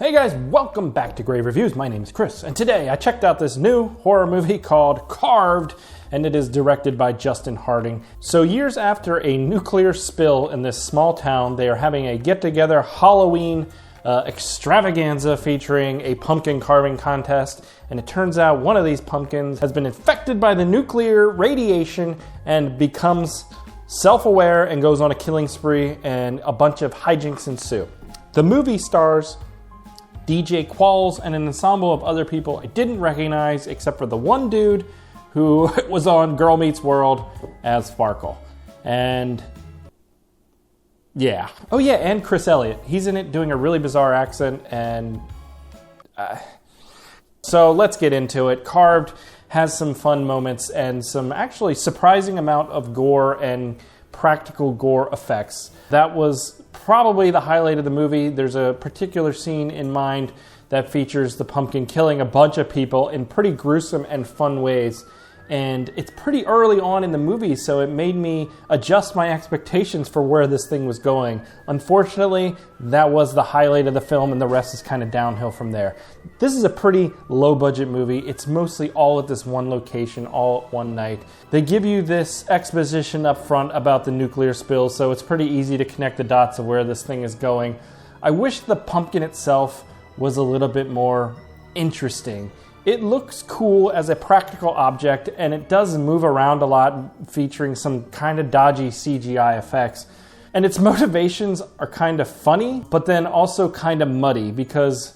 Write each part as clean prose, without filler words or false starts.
Hey guys, welcome back to Grave Reviews. My name is Chris, and today I checked out this new horror movie called Carved, and it is directed by Justin Harding. So years after a nuclear spill in this small town, they are having a get-together Halloween extravaganza featuring a pumpkin carving contest, and it turns out one of these pumpkins has been infected by the nuclear radiation and becomes self-aware and goes on a killing spree, and a bunch of hijinks ensue. The movie stars DJ Qualls and an ensemble of other people I didn't recognize except for the one dude who was on Girl Meets World as Sparkle. And yeah. Oh yeah, and Chris Elliott. He's in it doing a really bizarre accent, and so let's get into it. Carved has some fun moments and some actually surprising amount of gore and practical gore effects. That was probably the highlight of the movie. There's a particular scene in mind that features the pumpkin killing a bunch of people in pretty gruesome and fun ways. And it's pretty early on in the movie, so it made me adjust my expectations for where this thing was going. Unfortunately, that was the highlight of the film, and the rest is kind of downhill from there. This is a pretty low-budget movie. It's mostly all at this one location, all at one night. They give you this exposition up front about the nuclear spill, so it's pretty easy to connect the dots of where this thing is going. I wish the pumpkin itself was a little bit more interesting. It looks cool as a practical object, and it does move around a lot, featuring some kind of dodgy CGI effects. And its motivations are kind of funny, but then also kind of muddy, because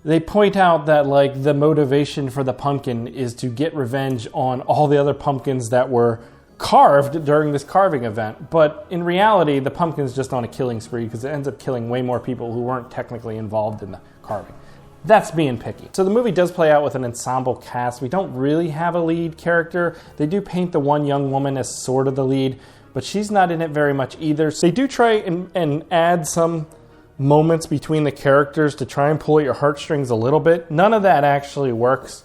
they point out that like the motivation for the pumpkin is to get revenge on all the other pumpkins that were carved during this carving event. But in reality, the pumpkin's just on a killing spree because it ends up killing way more people who weren't technically involved in the carving. That's being picky. So the movie does play out with an ensemble cast. We don't really have a lead character. They do paint the one young woman as sort of the lead, but she's not in it very much either. So they do try and add some moments between the characters to try and pull at your heartstrings a little bit. None of that actually works,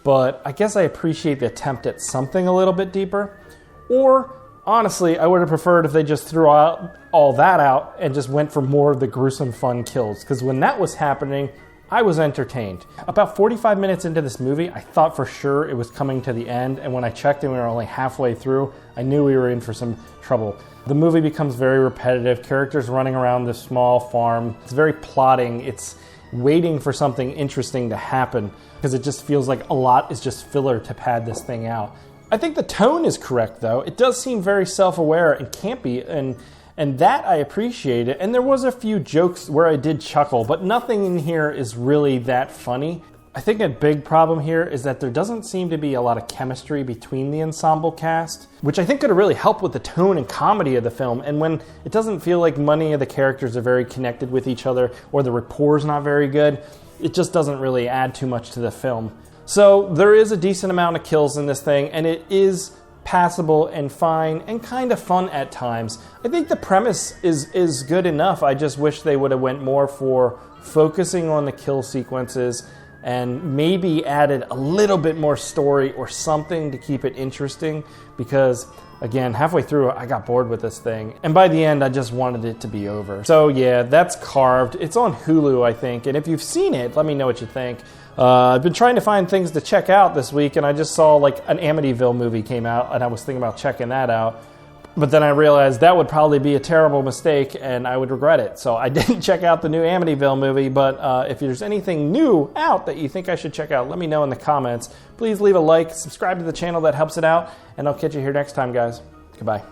but I guess I appreciate the attempt at something a little bit deeper. Or honestly, I would have preferred if they just threw all that out and just went for more of the gruesome fun kills, because when that was happening, I was entertained. About 45 minutes into this movie, I thought for sure it was coming to the end, and when I checked and we were only halfway through, I knew we were in for some trouble. The movie becomes very repetitive, characters running around this small farm. It's very plotting, it's waiting for something interesting to happen, because it just feels like a lot is just filler to pad this thing out. I think the tone is correct, though. It does seem very self-aware and campy, and that I appreciate it. And there was a few jokes where I did chuckle, but nothing in here is really that funny. I think a big problem here is that there doesn't seem to be a lot of chemistry between the ensemble cast, which I think could have really helped with the tone and comedy of the film. And when it doesn't feel like many of the characters are very connected with each other, or the rapport's not very good, it just doesn't really add too much to the film. So there is a decent amount of kills in this thing, and it is passable and fine and kind of fun at times. I think the premise is good enough. I just wish they would have went more for focusing on the kill sequences and maybe added a little bit more story or something to keep it interesting, because again, halfway through I got bored with this thing, and by the end I just wanted it to be over. So yeah, that's Carved. It's on Hulu, I think, and if you've seen it, let me know what you think. I've been trying to find things to check out this week, and I just saw like an Amityville movie came out, and I was thinking about checking that out. But then I realized that would probably be a terrible mistake, and I would regret it. So I didn't check out the new Amityville movie, but if there's anything new out that you think I should check out, let me know in the comments. Please leave a like, subscribe to the channel, that helps it out, and I'll catch you here next time, guys. Goodbye.